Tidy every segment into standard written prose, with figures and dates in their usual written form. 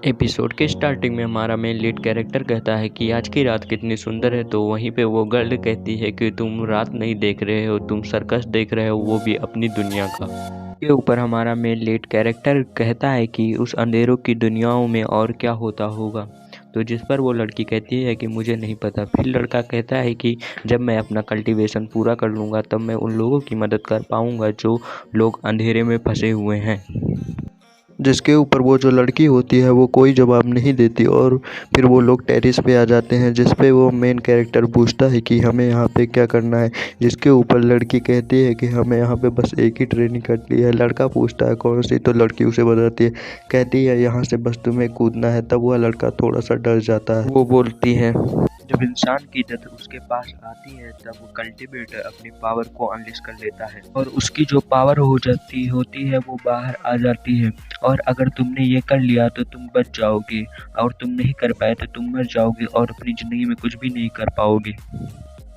Episode के starting में हमारा मेन लीड कैरेक्टर कहता है कि आज की रात कितनी सुंदर है, तो वहीं पे वो गर्ल कहती है कि तुम रात नहीं देख रहे हो, तुम सर्कस देख रहे हो, वो भी अपनी दुनिया का। के ऊपर हमारा मेन लीड कैरेक्टर कहता है कि उस अंधेरों की दुनियाओं में और क्या होता होगा, तो जिस पर वो लड़की कहती है कि मुझे नहीं पता। फिर लड़का कहता है कि जब मैं अपना कल्टीवेशन पूरा कर लूँगा तब मैं उन लोगों की मदद कर पाऊँगा जो लोग अंधेरे में फंसे हुए हैं। जिसके ऊपर वो जो लड़की होती है वो कोई जवाब नहीं देती और फिर वो लोग टेरेस पे आ जाते हैं, जिस पे वो मेन कैरेक्टर पूछता है कि हमें यहाँ पे क्या करना है। जिसके ऊपर लड़की कहती है कि हमें यहाँ पे बस एक ही ट्रेनिंग करनी है। लड़का पूछता है कौन सी, तो लड़की उसे बताती है, कहती है यहाँ से बस तुम्हें कूदना है। तब वह लड़का थोड़ा सा डर जाता है। वो बोलती है जब इंसान की डेथ उसके पास आती है तब वो कल्टीवेटर अपनी पावर को अनलिश कर लेता है और उसकी जो पावर हो जाती होती है वो बाहर आ जाती है। और अगर तुमने ये कर लिया तो तुम बच जाओगे, और तुम नहीं कर पाए तो तुम मर जाओगे और अपनी ज़िंदगी में कुछ भी नहीं कर पाओगे।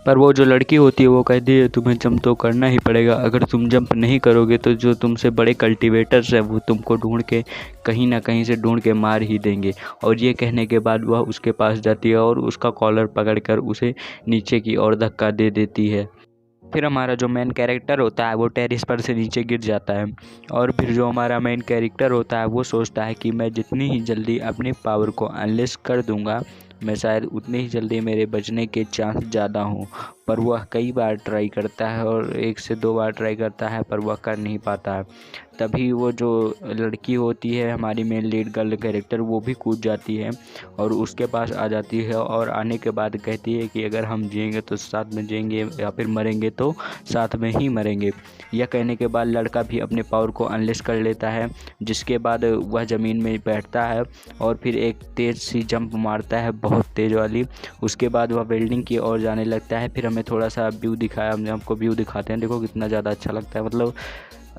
पर वो जो लड़की होती है वो कहती है तुम्हें जंप तो करना ही पड़ेगा, अगर तुम जंप नहीं करोगे तो जो तुमसे बड़े कल्टीवेटर्स हैं वो तुमको ढूंढ के कहीं ना कहीं से ढूंढ के मार ही देंगे। और ये कहने के बाद वह उसके पास जाती है और उसका कॉलर पकड़कर उसे नीचे की ओर धक्का दे देती है। फिर हमारा जो मेन कैरेक्टर होता है वो टेरिस पर से नीचे गिर जाता है और फिर जो हमारा मेन कैरेक्टर होता है वो सोचता है कि मैं जितनी ही जल्दी अपनी पावर को अनलेश कर दूंगा मैं शायद उतनी ही जल्दी मेरे बचने के चांस ज़्यादा हों। पर वह कई बार ट्राई करता है और 1 से 2 बार ट्राई करता है पर वह कर नहीं पाता है। तभी वो जो लड़की होती है हमारी मेन लीड गर्ल कैरेक्टर वो भी कूद जाती है और उसके पास आ जाती है और आने के बाद कहती है कि अगर हम जिएंगे तो साथ में जिएंगे या फिर मरेंगे तो साथ में ही मरेंगे। यह कहने के बाद लड़का भी अपने पावर को अनलेश कर लेता है, जिसके बाद वह ज़मीन में बैठता है और फिर एक तेज़ सी जंप मारता है, बहुत तेज़ वाली। उसके बाद वह बिल्डिंग की ओर जाने लगता है। फिर हमें थोड़ा सा व्यू दिखाया, हमने आपको व्यू दिखाते हैं, देखो कितना ज़्यादा अच्छा लगता है। मतलब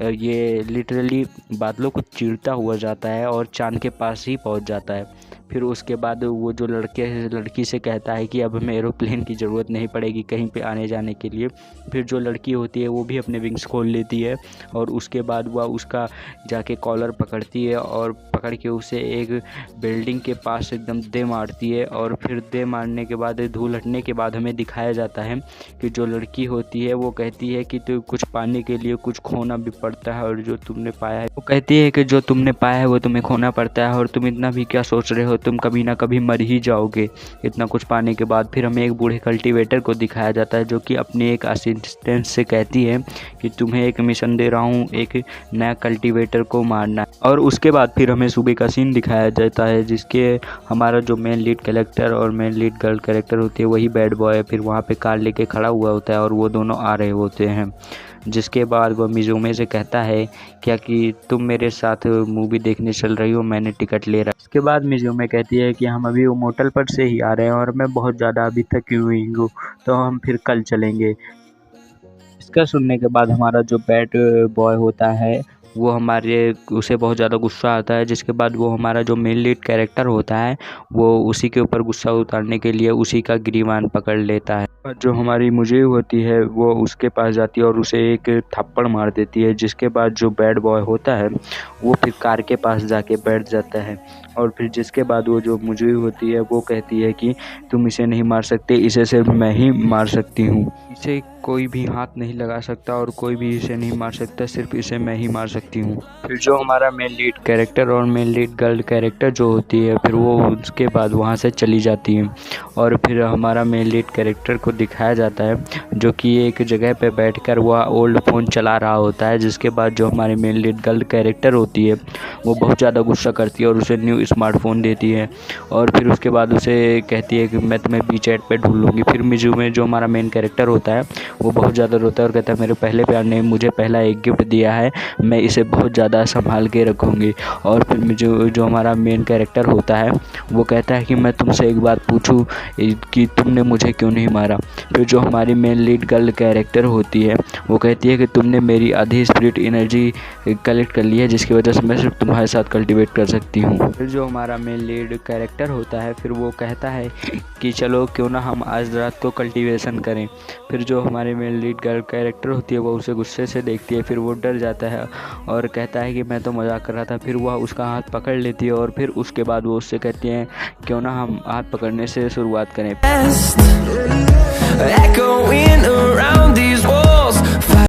ये लिटरली बादलों को चीरता हुआ जाता है और चाँद के पास ही पहुंच जाता है। फिर उसके बाद वो जो लड़की से कहता है कि अब हमें एरोप्लेन की ज़रूरत नहीं पड़ेगी कहीं पे आने जाने के लिए। फिर जो लड़की होती है वो भी अपने विंग्स खोल लेती है और उसके बाद वह उसका जाके कॉलर पकड़ती है और पकड़ के उसे एक बिल्डिंग के पास एकदम दे मारती है। और फिर दे मारने के बाद धूल हटने के बाद हमें दिखाया जाता है कि जो लड़की होती है वो कहती है कि तो कुछ पाने के लिए कुछ खोना भी पड़ता है, और जो तुमने पाया है वो कहती है कि जो तुमने पाया है वो तुम्हें खोना पड़ता है और तुम इतना भी क्या सोच रहे हो, तुम कभी ना कभी मर ही जाओगे इतना कुछ पाने के बाद। फिर हमें एक बूढ़े कल्टीवेटर को दिखाया जाता है जो कि अपने एक असिस्टेंट से कहती है कि तुम्हें एक मिशन दे रहा हूँ, एक नया कल्टीवेटर को मारना है। और उसके बाद फिर हमें सुबह का सीन दिखाया जाता है जिसके हमारा जो मेन लीड कैरेक्टर और मेन लीड गर्ल कैरेक्टर होती है वही बैड बॉय फिर वहाँ पे कार लेके खड़ा हुआ होता है और वो दोनों आ रहे होते हैं। जिसके बाद वह मिज़ुमे से कहता है क्या कि तुम मेरे साथ मूवी देखने चल रही हो, मैंने टिकट ले रहा है। इसके बाद मिज़ुमे कहती है कि हम अभी वो मोटल पर से ही आ रहे हैं और मैं बहुत ज़्यादा अभी थकी हुई हूँ, तो हम फिर कल चलेंगे। इसका सुनने के बाद हमारा जो बैड बॉय होता है वो हमारे उसे बहुत ज़्यादा गुस्सा आता है, जिसके बाद वो हमारा जो मेन लीड कैरेक्टर होता है वो उसी के ऊपर गुस्सा उतारने के लिए उसी का गिरीवान पकड़ लेता है। और जो हमारी मुझे होती है वो उसके पास जाती है और उसे एक थप्पड़ मार देती है, जिसके बाद जो बैड बॉय होता है वो फिर कार के पास जाके बैठ जाता है। और फिर जिसके बाद वो जो मुझे होती है वो कहती है कि तुम इसे नहीं मार सकते, इसे सिर्फ मैं ही मार सकती हूँ, इसे कोई भी हाथ नहीं लगा सकता और कोई भी इसे नहीं मार सकता, सिर्फ इसे मैं ही मार सकती हूँ। फिर जो हमारा मेन लीड कैरेक्टर और मेन लीड गर्ल कैरेक्टर जो होती है फिर वो उसके बाद वहाँ से चली जाती है और फिर हमारा मेन लीड कैरेक्टर को दिखाया जाता है जो कि एक जगह पे बैठकर वह ओल्ड फ़ोन चला रहा होता है। जिसके बाद जो हमारी मेन लीड गर्ल कैरेक्टर होती है वो बहुत ज़्यादा गुस्सा करती है और उसे न्यू स्मार्टफोन देती है और फिर उसके बाद उसे कहती है कि मैं तुम्हें वीचैट पे ढूंढ लूँगी। फिर मिज़ुमे जो हमारा मेन कैरेक्टर होता है वो बहुत ज़्यादा रोता है और कहता है मेरे पहले प्यार ने मुझे पहला एक गिफ्ट दिया है, मैं इसे बहुत ज़्यादा संभाल के रखूँगी। और फिर मुझे जो हमारा मेन कैरेक्टर होता है वो कहता है कि मैं तुमसे एक बात पूछूं कि तुमने मुझे क्यों नहीं मारा। फिर जो हमारी मेन लीड गर्ल कैरेक्टर होती है वो कहती है कि तुमने मेरी आधी स्पिरिट एनर्जी कलेक्ट कर ली है, जिसकी वजह से मैं सिर्फ तुम्हारे साथ कल्टिवेट कर सकती हूँ। फिर जो हमारा मेन लीड कैरेक्टर होता है फिर वो कहता है कि चलो क्यों ना हम आज रात को कल्टीवेशन करें। फिर जो हमारे हमारी मेन लीड गर्ल कैरेक्टर होती है वो उसे गुस्से से देखती है, फिर वो डर जाता है और कहता है कि मैं तो मजाक कर रहा था। फिर वह उसका हाथ पकड़ लेती है और फिर उसके बाद वो उससे कहती है क्यों ना हम हाथ पकड़ने से शुरुआत करें।